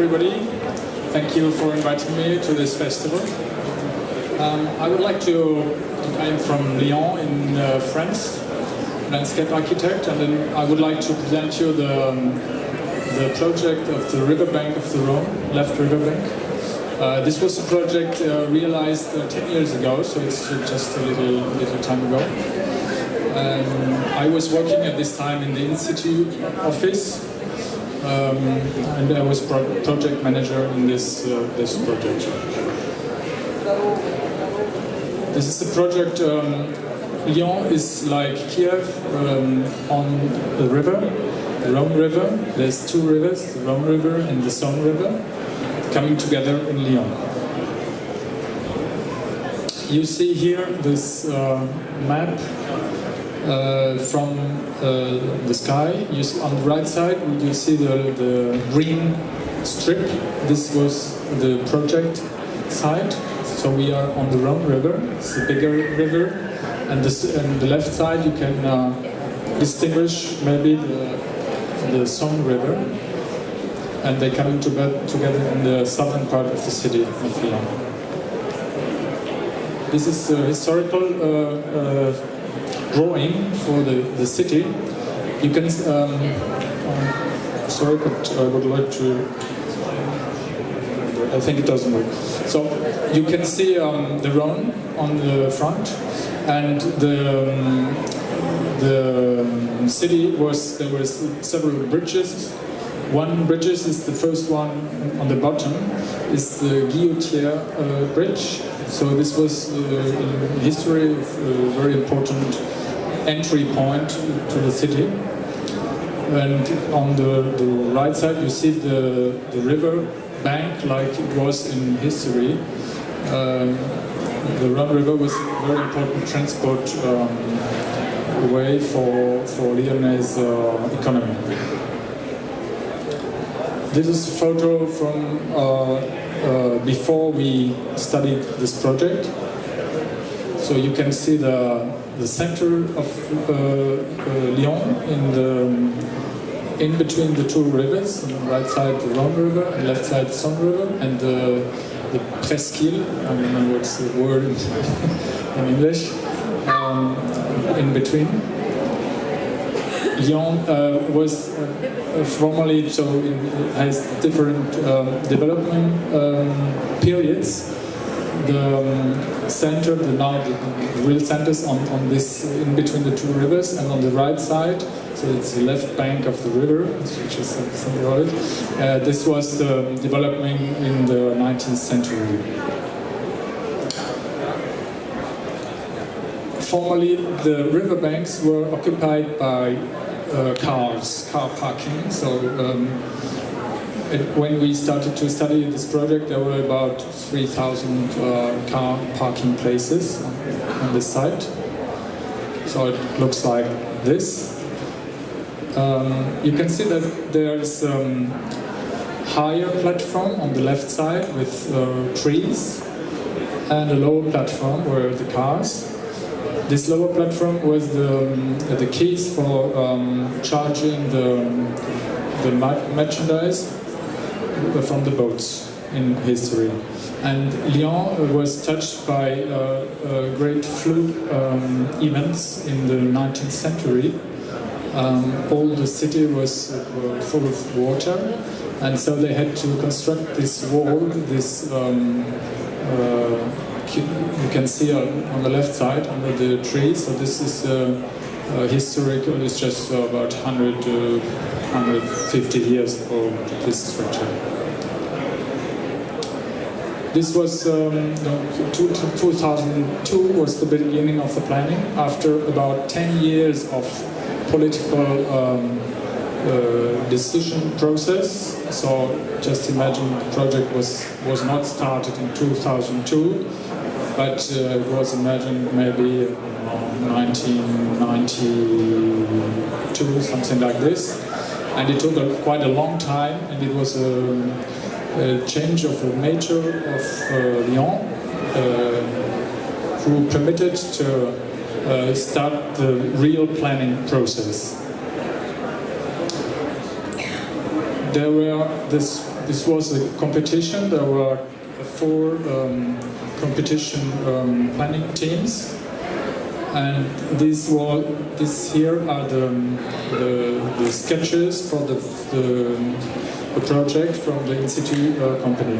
everybody. Thank you for inviting me to this festival. I would like to, I'm from Lyon in France, landscape architect, and then I would like to present you the project of the riverbank of the Rhone, left riverbank. This was a project realized 10 years ago, so it's just a little time ago. I was working at this time in the Situ office, and I was project manager in this project. This is the project. Lyon is like Kiev on the river, the Rhone River. There's two rivers, the Rhone River and the Saône River, coming together in Lyon. You see here this map from the sky. You see on the right side, you see the green strip. This was the project site. So we are on the Rhone River. It's a bigger river, and on the left side you can distinguish maybe the Saône River, and they come together in the southern part of the city of Lyon. This is a historical drawing for the city. You can, sorry, but I would like to, I think it doesn't work. So you can see the Rhone on the front, and the city was, there were several bridges. One bridge is the first one on the bottom, is the Guillotière Bridge. So this was in history a very important entry point to the city. And on the right side you see the river bank like it was in history. The Rhone River was a very important transport way for Lyonnais economy. This is a photo from before we studied this project. So you can see the center of Lyon in between the two rivers. On the right side the Rhone River and left side the Saône River, and the presqu'île, I don't know what's the word in English, in between. Lyon was formerly, so it has different development periods. The center, the real centers on this, in between the two rivers, and on the right side, so it's the left bank of the river, which is something about it. This was developing in the 19th century. Formerly, the riverbanks were occupied by car parking. So when we started to study this project, there were about 3,000 car parking places on this site. So it looks like this. You can see that there is a higher platform on the left side with trees, and a lower platform where the cars. This lower platform was the keys for charging the merchandise from the boats in history. And Lyon was touched by great flood events in the 19th century. All the city was full of water, and so they had to construct this wall, this you can see on the left side under the trees. So this is historical. It's just about 100 to 150 years old, this structure. This was 2002 was the beginning of the planning. After about 10 years of political decision process. So just imagine the project was not started in 2002. But it was imagined maybe 1992, something like this. And it took quite a long time, and it was a change of the mayor of Lyon who permitted to start the real planning process. There were this this was a competition. There were 4 competition planning teams, and these here are the sketches for the project from the Situ company.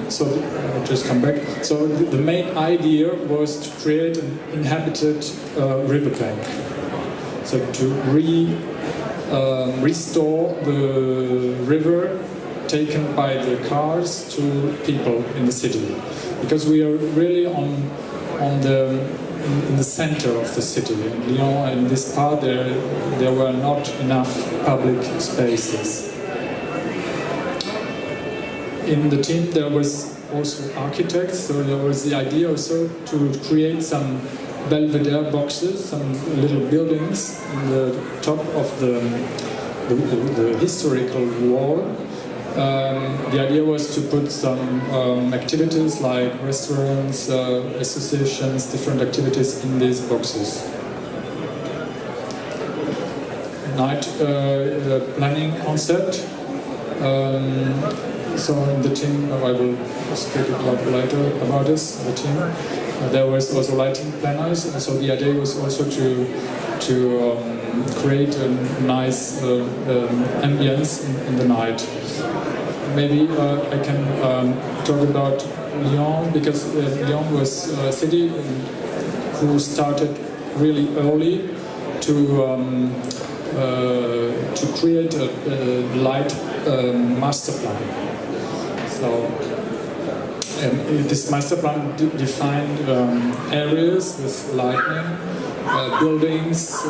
So I'll just come back. So the main idea was to create an inhabited riverbank. So to restore the river taken by the cars to people in the city, because we are really in the center of the city. In Lyon, in this part, there were not enough public spaces. In the team there was also architects, so there was the idea also to create some belvedere boxes, some little buildings in the top of the historical wall. The idea was to put some activities like restaurants, associations, different activities in these boxes. Night planning concept. So in the team, I will speak a lot later about this. The team, there was also lighting planners, and so the idea was also to create a nice ambience in the night. Maybe I can talk about Lyon, because Lyon was a city who started really early to create a light master plan. So this master plan defined areas with lighting, buildings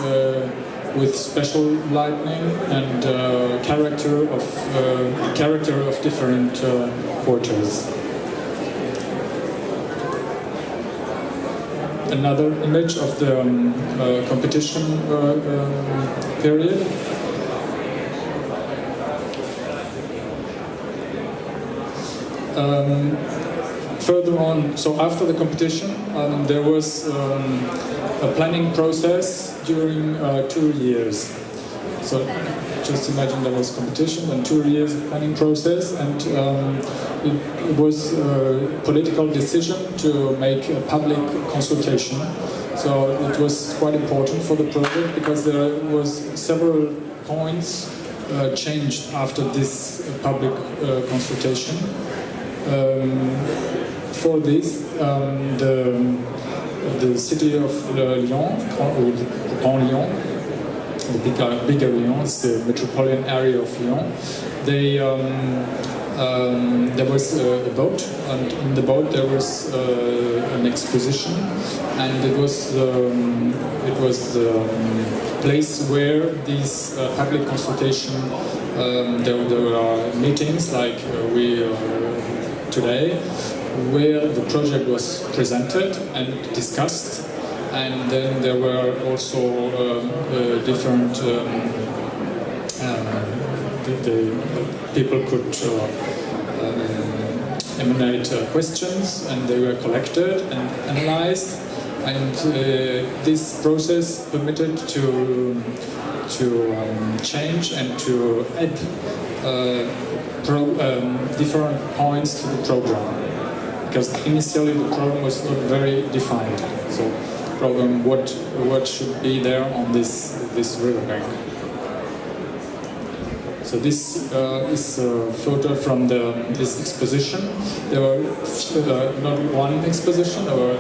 with special lighting, and character of different quarters. Another image of the competition period. Further on, so after the competition, there was a planning process during 2 years. So just imagine there was competition and 2 years of planning process, and it was a political decision to make a public consultation. So it was quite important for the project, because there was several points changed after this public consultation. For this, the city of Lyon, Grand Lyon, the bigger Lyon, it's the metropolitan area of Lyon. There was a boat, and in the boat there was an exposition, and it was the place where these public consultation. There were meetings like we today, where the project was presented and discussed, and then there were also different the people could emanate questions, and they were collected and analyzed, and this process permitted to change and to add different points to the program, because initially the program was not very defined. So, program what should be there on this riverbank. So this is a photo from this exposition. There were not one exposition, there were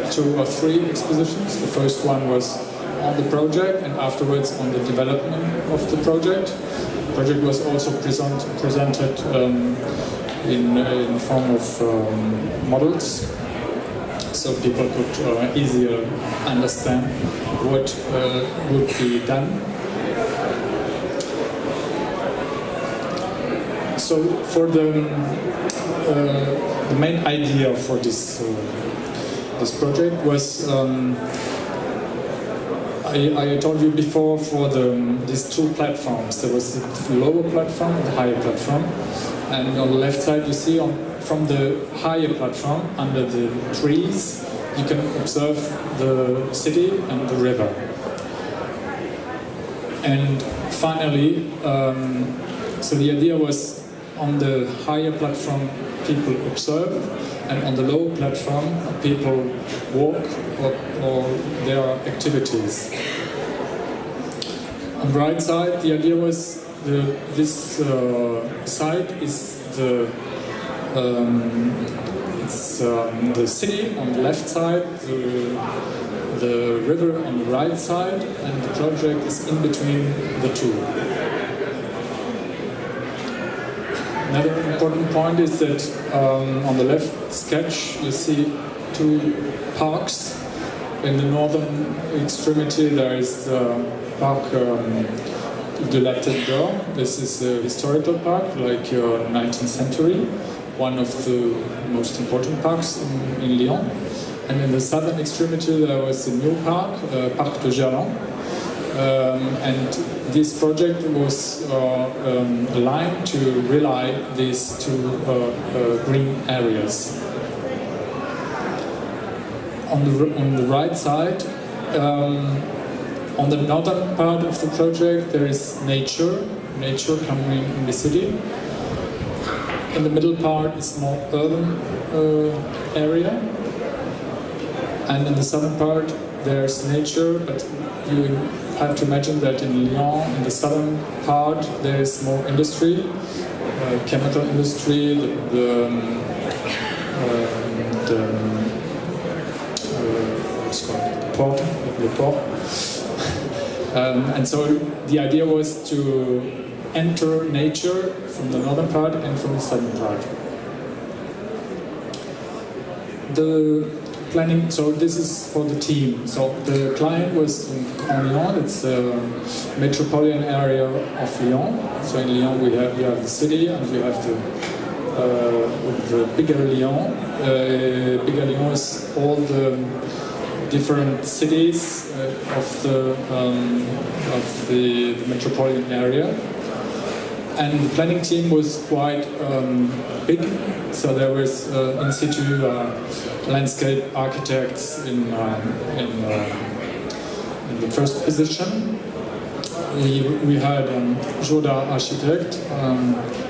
2 or 3 expositions. The first one was on the project, and afterwards on the development of the project. The project was also presented in form of models, so people could easier understand what would be done. So for the main idea for this project was, I told you before, for these 2 platforms. There was the lower platform and the higher platform, and on the left side you see from the higher platform, under the trees, you can observe the city and the river. And finally, so the idea was on the higher platform people observe, and on the lower platform people walk or there are activities. On the right side, the idea was this site is the city on the left side, the river on the right side, and the project is in between the two. Another important point is that on the left sketch you see two parks. In the northern extremity there is the park de la Tête d'Or. This is a historical park, like 19th century, one of the most important parks in Lyon. And in the southern extremity there was a new park, Parc de Gerland. And this project was aligned to rely these two green areas. On the right side, on the northern part of the project, there is nature coming in the city. In the middle part is more urban area, and in the southern part there's nature, but you have to imagine that in Lyon, in the southern part, there is more industry, chemical industry, what's called the port. And so the idea was to enter nature from the northern part and from the southern part. The planning, so this is for the team. So the client was in Lyon, it's a metropolitan area of Lyon. So in Lyon you have the city and you have the bigger Lyon. Bigger Lyon is all the different cities of the metropolitan area. And the planning team was quite big, so there was in situ landscape architects in the first position. We had Jourda architect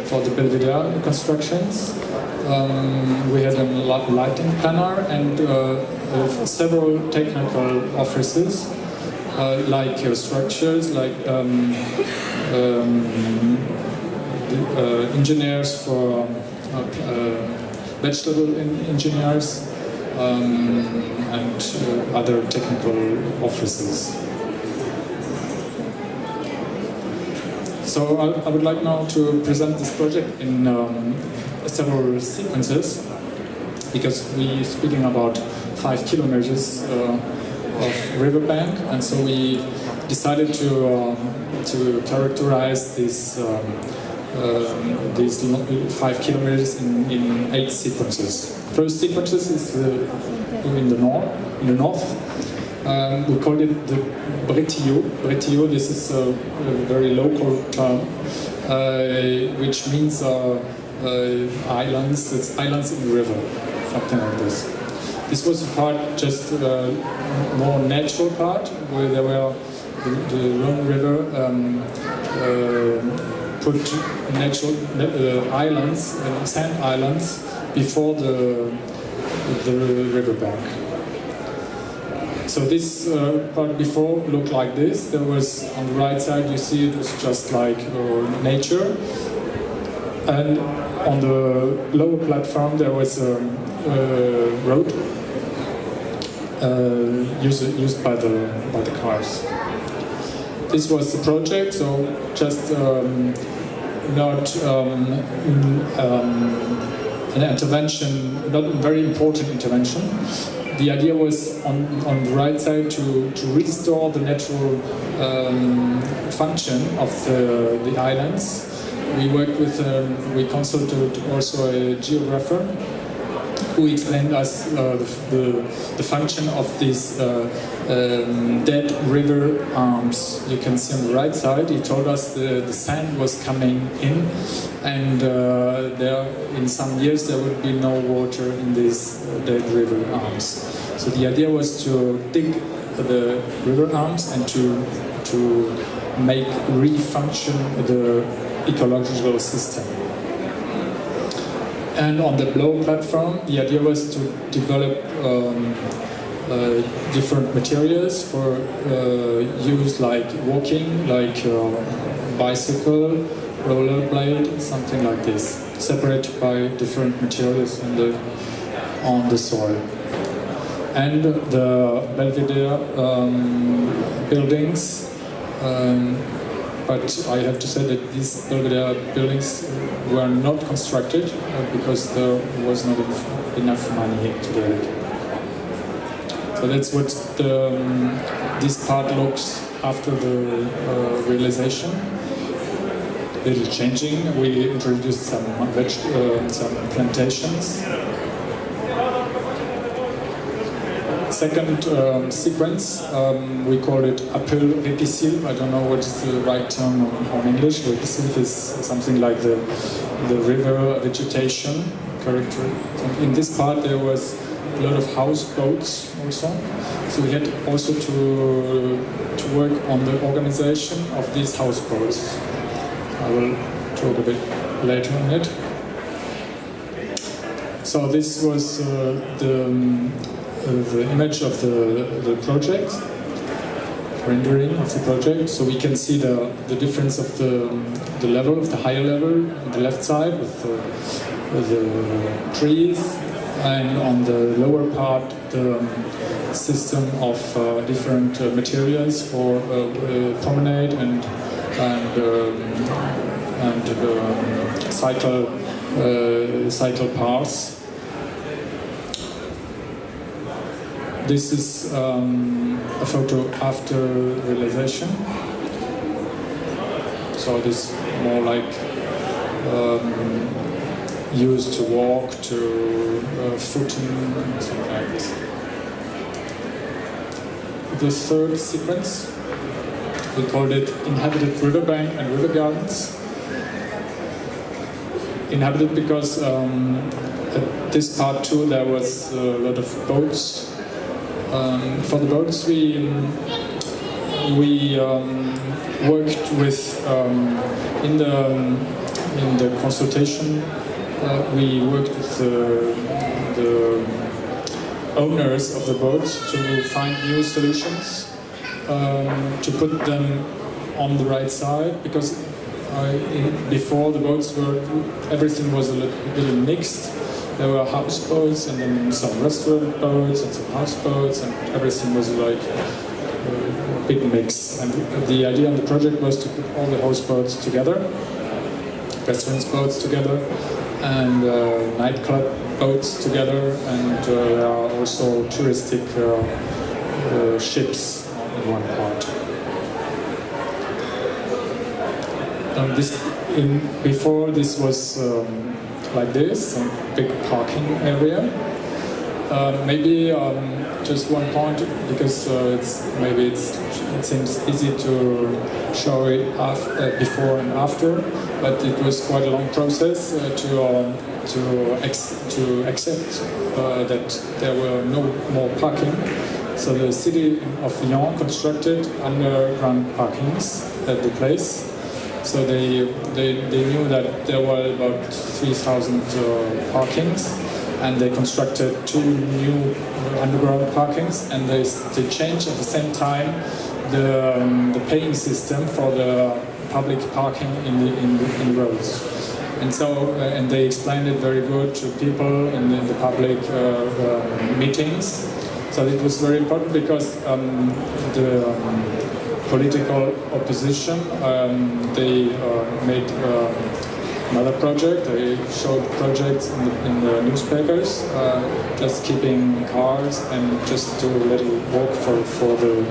for the Belvedere constructions. We had a lighting planner and several technical offices like structures, like engineers for vegetable engineers and other technical offices. So I would like now to present this project in several sequences, because we're speaking about 5 kilometers of riverbank, and so we decided to characterize these 5 kilometers in 8 sequences. First sequences is in the north. We call it the Bretillot. Bretillot, this is a very local term, which means islands. It's islands in the river, something like this. This was a part, just more natural part, where there were the Rhone River put natural islands, sand islands, before the riverbank. So this part before looked like this. There was, on the right side, you see it was just like nature. And on the lower platform there was a road used by the cars. This was the project, so just not an intervention, not a very important intervention. The idea was on the right side to restore the natural function of the islands. We worked with, we consulted also a geographer who explained us the function of these dead river arms. You can see on the right side, he told us the sand was coming in, and there in some years there would be no water in these dead river arms. So the idea was to dig the river arms and to to make refunction the ecological system. And on the below platform, the idea was to develop different materials for use like walking, like bicycle, rollerblade, something like this, separated by different materials on the soil. And the Belvedere buildings, but I have to say that these Belvedere buildings were not constructed because there was not enough money to do it. So that's what this part looks after the realization. Little changing. We introduced some plantations. Second sequence, we call it appel répissil. I don't know what is the right term on English. Répissil is something like the river vegetation character. In this part there was a lot of houseboats also. So we had also to work on the organization of these houseboats. I will talk a bit later on it. So this was the image of the project, rendering of the project. So we can see the difference of the level, of the higher level on the left side with the trees, and on the lower part the system of different materials for promenade and cycle paths. This is a photo after realization. So this more like used to walk, to footing, something like this. The third sequence, we called it inhabited riverbank and river gardens. Inhabited because at this part too there was a lot of boats. For the boats we worked with in the consultation. We worked with the owners of the boats to find new solutions, to put them on the right side, because before the boats everything was a little mixed. There were houseboats and then some restaurant boats and some houseboats, and everything was like a big mix. And the idea on the project was to put all the houseboats together, restaurant boats together, and nightclub boats together, and there are also touristic ships in one part. Before this was like this, a big parking area. Maybe just one point, because it seems easy to show it before and after, but it was quite a long process to accept that there were no more parking. So the city of Lyon constructed underground parkings at the place. So they knew that there were about 3,000 parkings, and they constructed 2 new underground parkings, and they changed at the same time the paying system for the public parking in the roads. And so and they explained it very good to people in the public meetings. So it was very important because the political opposition, they made another project. They showed projects in the newspapers, just keeping cars and just to let it walk for the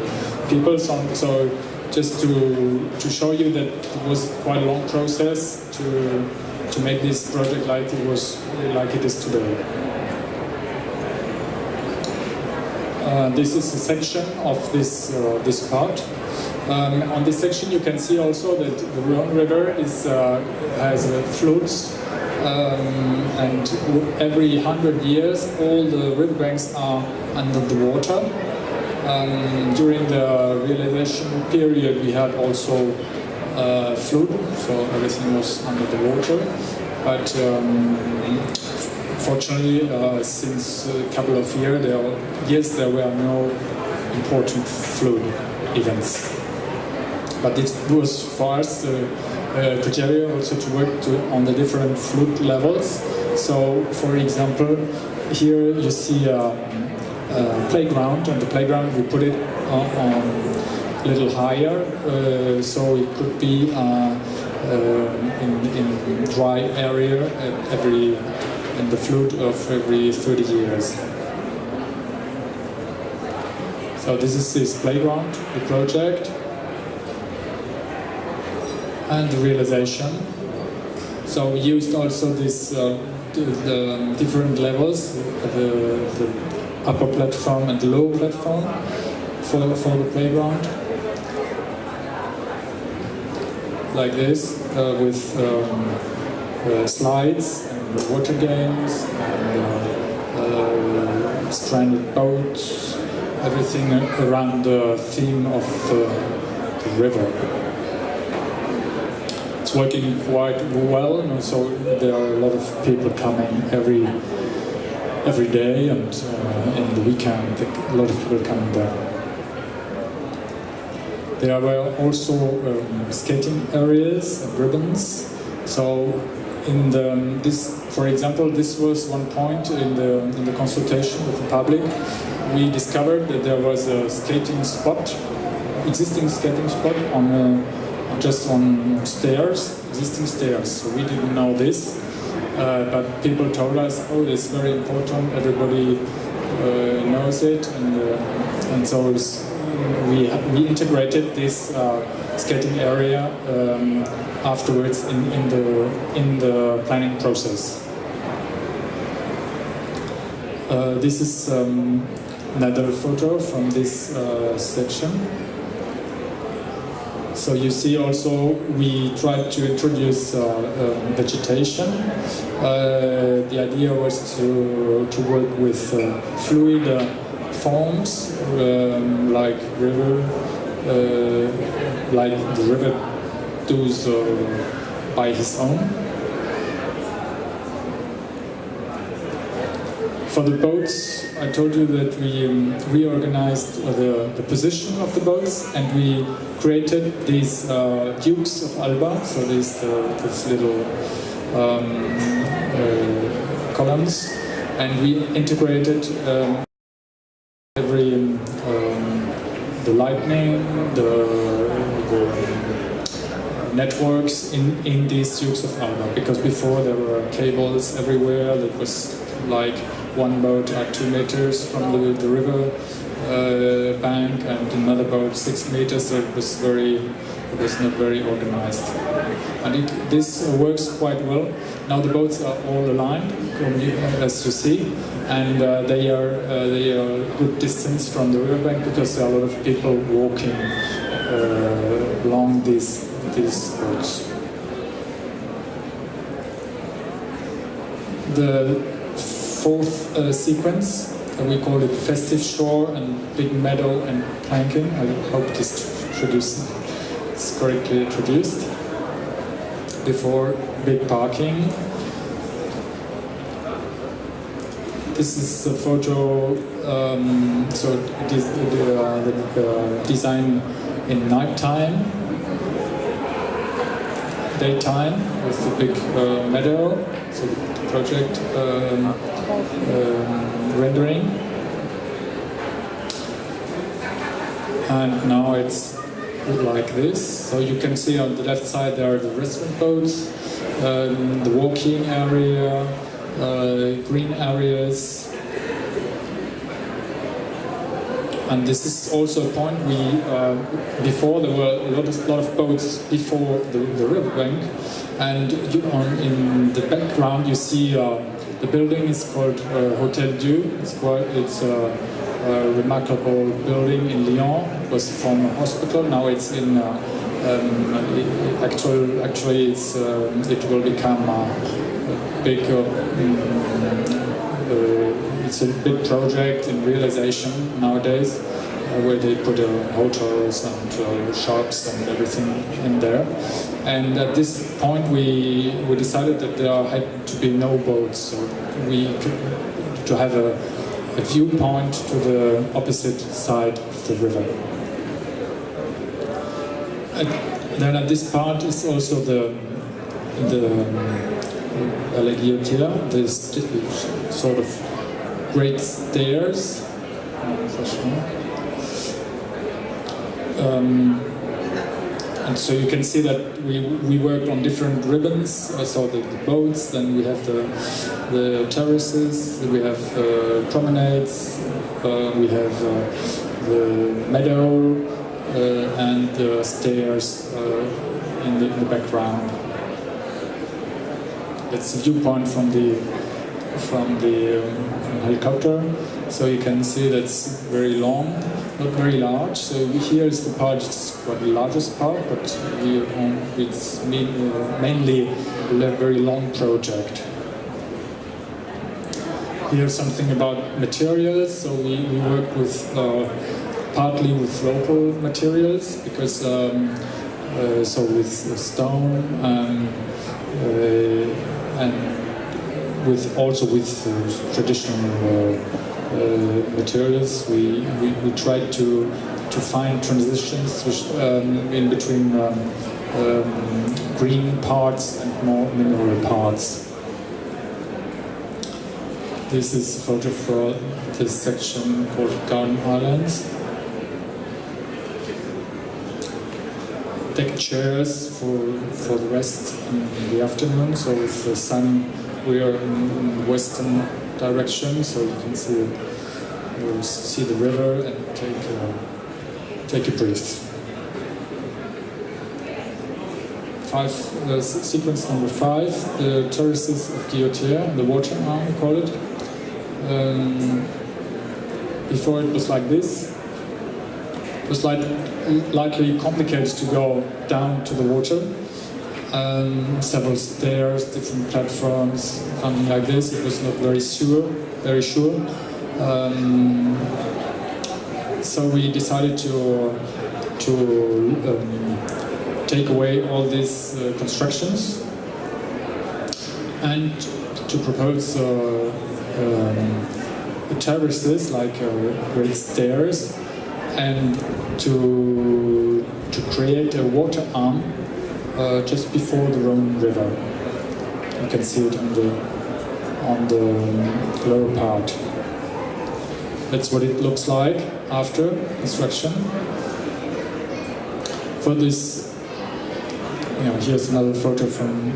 people. So just to show you that it was quite a long process to make this project like it is today. This is a section of this part. On this section you can see also that the Rhone River has floods, and every 100 years all the riverbanks are under the water. During the realization period we had also flood, so everything was under the water. But fortunately, since a couple of years there were no important flood events. But it was for us criteria also to work on the different flood levels. So, for example, here you see a playground. On the playground we put it on a little higher, so it could be in dry area in the flood of every 30 years. So this is this playground, the project, and the realization. So we used also this the different levels, the upper platform and the lower platform for the playground, like this, with slides and water games and stranded boats, everything around the theme of the river. It's working quite well, and so there are a lot of people coming every day, and in the weekend a lot of people coming there. There were also skating areas and ribbons. So in for example, this was one point in the consultation with the public. We discovered that there was a existing skating spot just on stairs, existing stairs. So we didn't know this, but people told us, oh, it's very important, everybody knows it, and so we integrated this skating area afterwards in the planning process. This is another photo from this section. So you see also we tried to introduce vegetation. The idea was to work with fluid forms like river, like the river does by his own. For the boats, I told you that we reorganized the position of the boats, and we created these dukes of Alba, so these little columns, and we integrated the lightning, the networks in these dukes of Alba, because before there were cables everywhere. That was like one boat at 2 meters from the river bank, and another boat 6 meters. So it was not very organized, and this works quite well. Now the boats are all aligned, as you see, and they are good distance from the riverbank, because there are a lot of people walking along these boats. The fourth sequence, we call it festive shore and big meadow and planking. I hope this is correctly introduced. Before big parking. This is a photo, so it is the design in nighttime, daytime with the big meadow, so the project rendering. And now it's like this. So you can see on the left side there are the restaurant boats, the walking area, green areas. And this is also a point before there were a lot of boats before the riverbank, and in the background you see the building is called Hotel Dieu. It's a remarkable building in Lyon. It was a former hospital. Now it's in actually it will become a big. It's a big project in realization nowadays. where they put hotels and shops and everything in there. And at this point we decided that there had to be no boats, so to have a viewpoint to the opposite side of the river. And then at this part is also the this sort of great stairs. And so you can see that we worked on different ribbons, so the boats, then we have the terraces, we have promenades, we have the meadow, and the stairs in the background. It's a viewpoint from the helicopter, so you can see that's very long, not very large. So here is the part, it's quite the largest part, but it's mainly a very long project. Here's something about materials. So we work with partly with local materials, because so with stone and also with traditional materials. We tried to find transitions in between green parts and more mineral parts. This is a photo for this section called Garden Islands. Deck chairs for the rest in the afternoon. So with the sun, we are in the western direction, so you can see the river and take a breath. Sequence number 5, the terraces of Guillotière, the water arm we call it. Before it was like this. It was likely complicated to go down to the water. Several stairs, different platforms, something like this. It was not very sure. So we decided to take away all these constructions and to propose terraces like great stairs, and to create a water arm just before the Rhone River. You can see it on the lower part. That's what it looks like after construction. For this, here's another photo from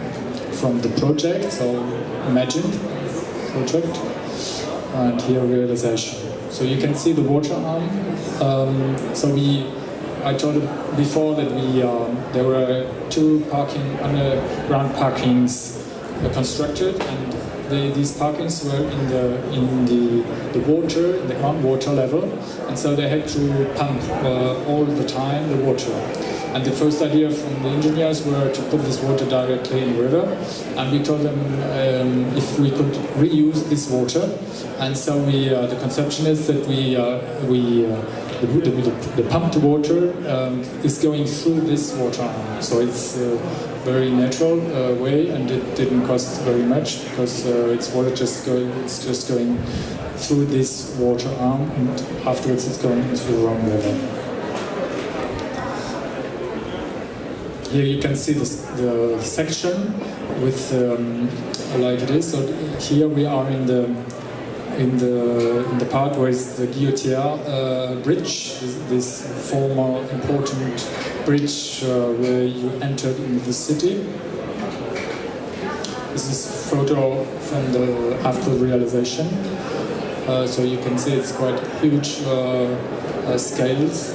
the project, so imagined project, and here realization. So you can see the water arm. I told you before that there were 2 underground parkings constructed, and these parkings were in the water, in the groundwater level, and so they had to pump all the time the water. And the first idea from the engineers were to put this water directly in the river, and we told them if we could reuse this water. And so the conception is that the pumped water is going through this water arm. So it's a very natural way, and it didn't cost very much, because it's just going through this water arm, and afterwards it's going into the Rhone River. Here you can see the section with like it is. So here we are in the part where is the Guillotière bridge, this former important bridge where you entered into the city. This is a photo from the after realization. So you can see it's quite huge scales.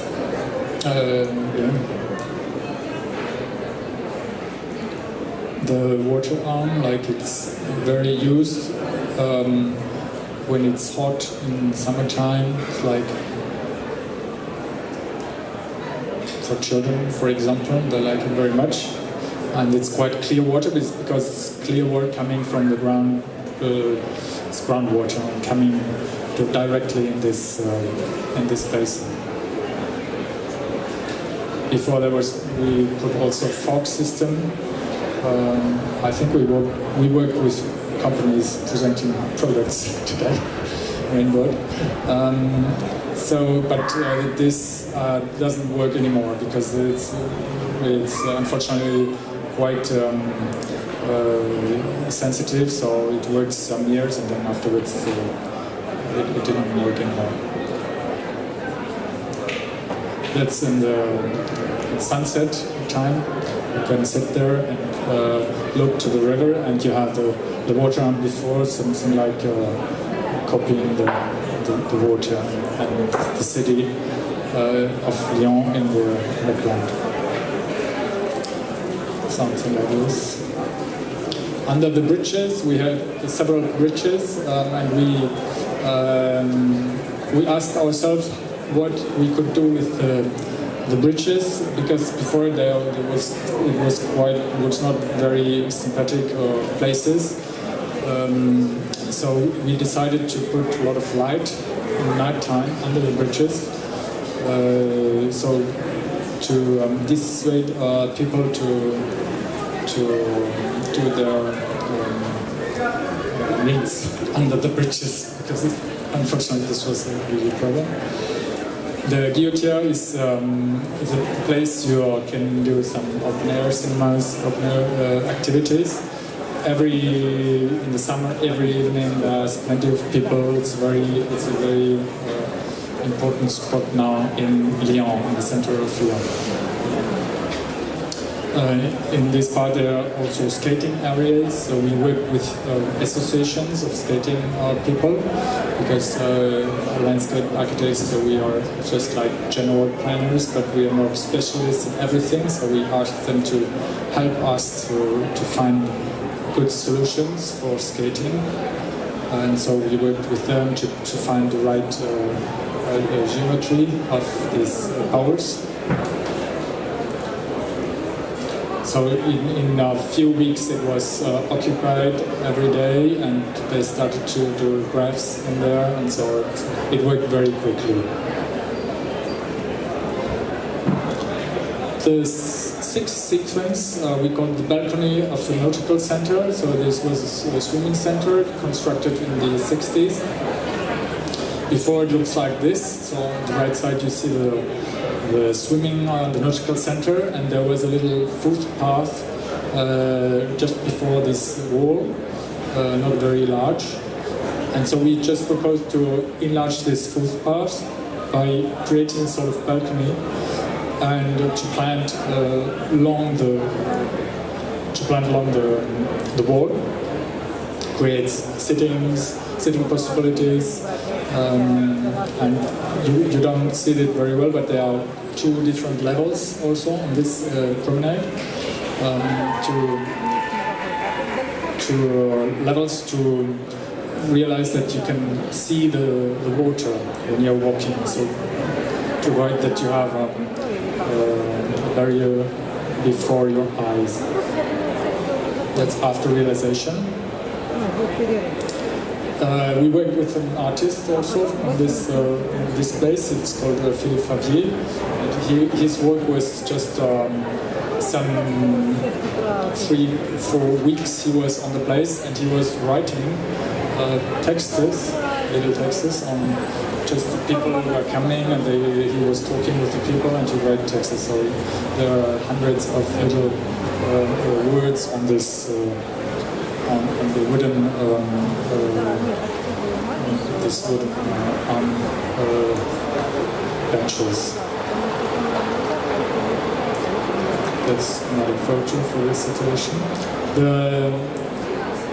The water arm, like it's very used when it's hot in summertime. It's like for children, for example, they like it very much, and it's quite clear water because it's clear water coming from the ground. It's groundwater coming directly in this basin. before we put also fog system. I think we work with companies presenting products today, main word. This doesn't work anymore because it's unfortunately quite sensitive. So it worked some years, and then afterwards it didn't work anymore. That's in the sunset time. You can sit there and look to the river, and you have the water on before, something like copying the water and the city of Lyon in the background. Something like this. Under the bridges, we have several bridges, and we asked ourselves what we could do with the bridges, because before it was not very sympathetic places. So we decided to put a lot of light in night time under the bridges, so to dissuade people to do their needs under the bridges, because unfortunately this was a really problem. The Guillotière is a place you can do some open air cinemas, open air activities. In the summer, every evening there's plenty of people. It's a very important spot now in Lyon, in the center of Lyon. In this part there are also skating areas, so we work with associations of skating people, because landscape architects, so we are just like general planners, but we are not specialists in everything, so we ask them to help us to find good solutions for skating, and so we worked with them to find the right geometry of these poles. So in a few weeks it was occupied every day, and they started to do graphs in there, and so it worked very quickly. The sixth sequence we called the balcony of the nautical center. So this was a swimming center constructed in the 60s. Before it looks like this. So on the right side you see the swimming the nautical center, and there was a little footpath just before this wall, not very large. And so we just proposed to enlarge this footpath by creating a sort of balcony, and to plant along the wall, creates sitting possibilities, and you don't see it very well, but there are two different levels also on this promenade, levels to realize that you can see the water when you're walking, so to avoid that you have a barrier before your eyes. That's after realization. We worked with an artist also on this in this place. It's called Philippe Favier. And his work was just some 3-4 weeks he was on the place, and he was writing little texts on just the people who are coming, and he was talking with the people, and he wrote texts. So there are hundreds of little words on this on the wooden benches. That's another photo for this situation.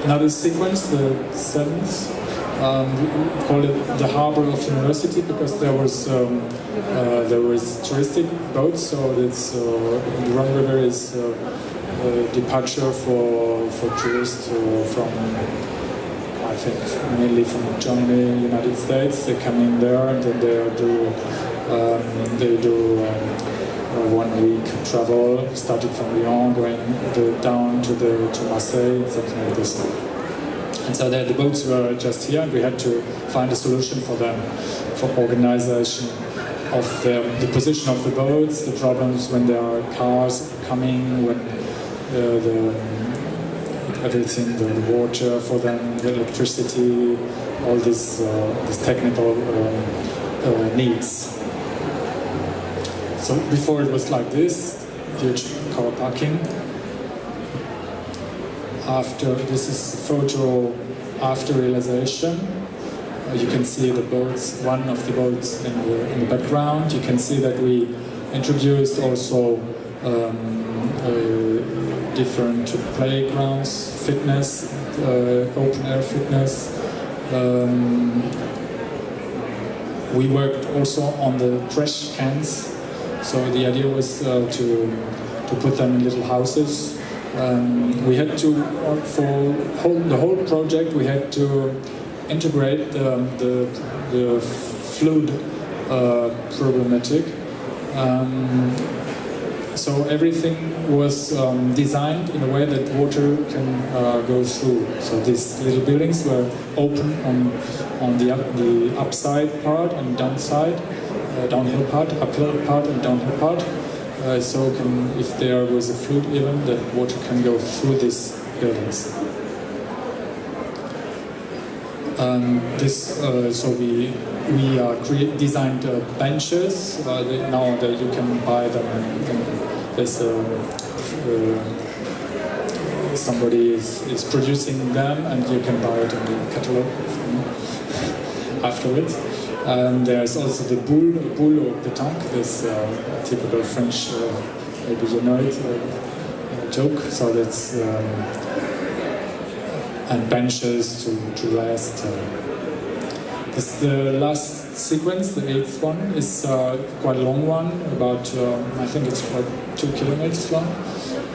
Another sequence, the 7th. We call it the harbor of university, because there was touristic boats. So it's the Rhone River is departure for tourists from, I think, mainly from Germany, United States. They come in there, and then they do 1 week travel, starting from Lyon, going down to Marseille, something like this. And so the boats were just here, and we had to find a solution for them, for organization the position of the boats, the problems when there are cars coming, when everything, the water for them, the electricity, all these technical needs. So before it was like this, huge car parking. This is a photo after realization. You can see the boats, one of the boats in the background. You can see that we introduced also different playgrounds, fitness, open air fitness. We worked also on the trash cans. So the idea was to put them in little houses. We had to, for the whole project, we had to integrate the flood problematic. So everything was designed in a way that water can go through. So these little buildings were open on the upside part and downside, downhill part, uphill part and downhill part. So if there was a flood event, that water can go through these buildings. So we designed benches. Now that you can buy them, and there's somebody is producing them, and you can buy it in the catalog afterwards. And there's also the boule or pétanque, this typical French, maybe you know it, joke. So that's and benches to rest. This the last sequence, the 8th one, is quite a long one, about I think it's about 2 kilometers long,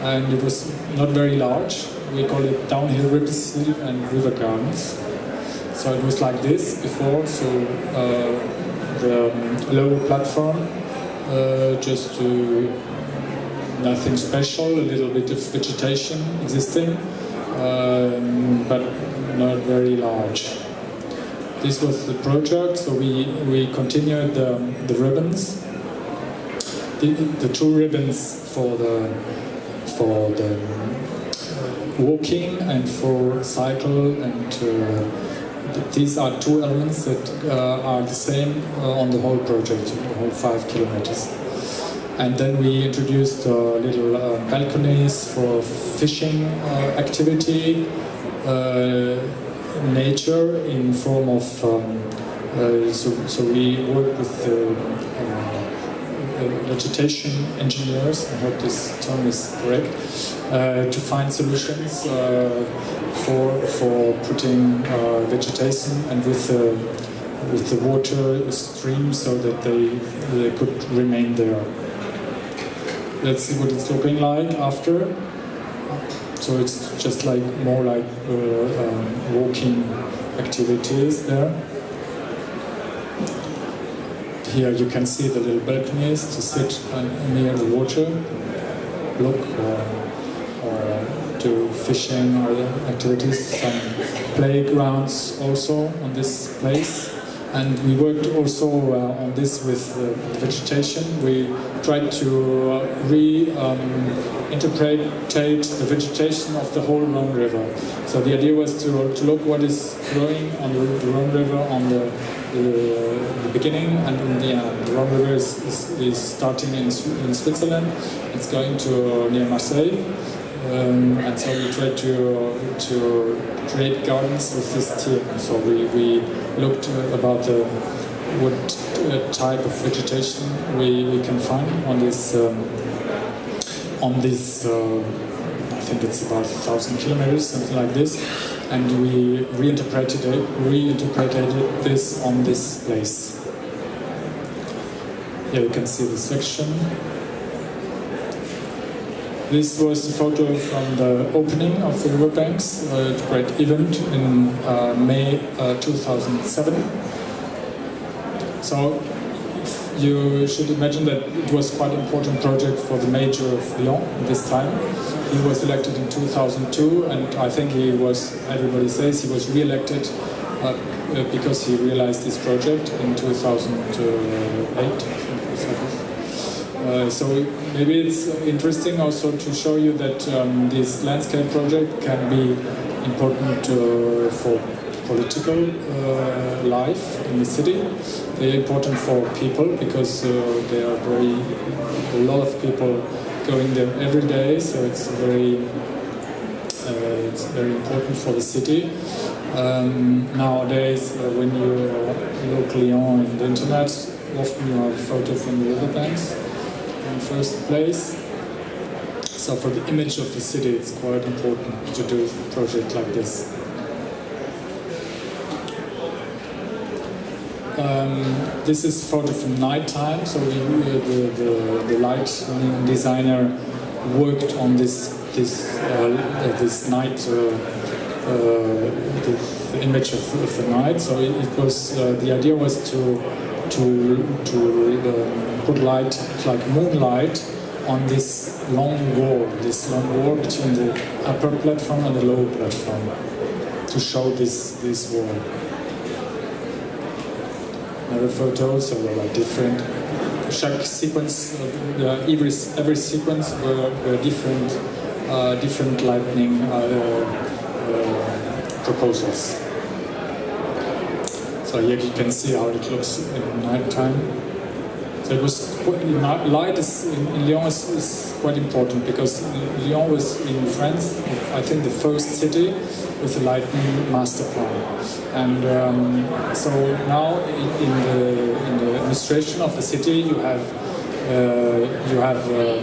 and it was not very large. We call it downhill rivers and river gardens. So it was like this before. So the lower platform, just nothing special, a little bit of vegetation existing. But not very large. This was the project, so we continued the ribbons. The 2 ribbons for the walking and for cycle, and these are 2 elements that are the same on the whole project, the whole 5 kilometers. And then we introduced little balconies for fishing activity, nature in form of, so we work with vegetation engineers, I hope this term is correct, to find solutions for putting vegetation and with the water stream so that they could remain there. Let's see what it's looking like after. So it's just like more like walking activities there. Here you can see the little balconies to sit near the water, look or do fishing or other activities. Some playgrounds also on this place. And we worked also on this with vegetation. We tried to reinterpret the vegetation of the whole Rhone River. So the idea was to look what is growing on the Rhone River on the beginning and in the end. The Rhone River is starting in Switzerland. It's going to near Marseille. And so we tried to create gardens with this team. So we looked about what type of vegetation we can find on this. I think it's about 1,000 kilometers, something like this, and we reinterpreted this on this place. Here you can see the section. This was a photo from the opening of the riverbanks, a great event in May 2007. So you should imagine that it was quite an important project for the mayor of Lyon at this time. He was elected in 2002, and I think everybody says he was re-elected because he realized this project in 2008, So maybe it's interesting also to show you that this landscape project can be important for political life in the city. They're important for people because there are a lot of people going there every day. So it's very important for the city. Nowadays, when you look Lyon in the internet, often you have a photo from the riverbanks in first place. So for the image of the city, it's quite important to do a project like this. This is photo from nighttime. So the lighting designer worked on this night, the image of the night. So it was the idea was to put light like moonlight on this long wall between the upper platform and the lower platform, to show this wall. Another photo, so they were different. Chaque sequence, every sequence were different lighting proposals. So here you can see how it looks in night time. So it was light in Lyon is quite important because Lyon was in France, I think, the first city with a lighting master plan. And so now in the administration of the city, you have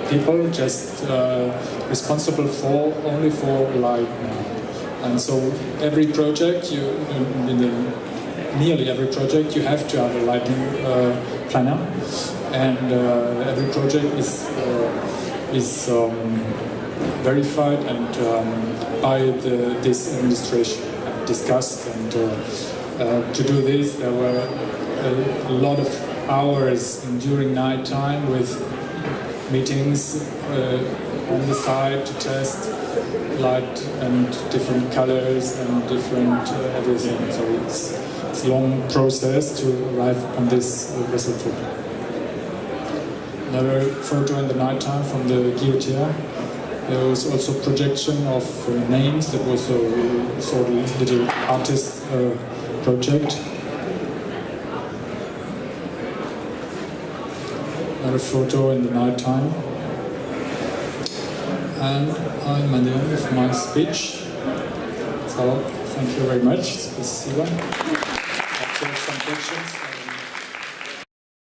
people just responsible only for light now. And so every project, nearly every project, you have to have a lighting planner, and every project is verified and by this administration, discussed. And to do this, there were a lot of hours during night time with meetings on the site to test light and different colors and different everything. So it's a long process to arrive on this result. Another photo in the night time from the guillotine. There was also projection of names. That was a sort of little artist project. Another photo in the night time. And I'm at the end of my speech. So thank you very much. Let's see one. Let's have some questions.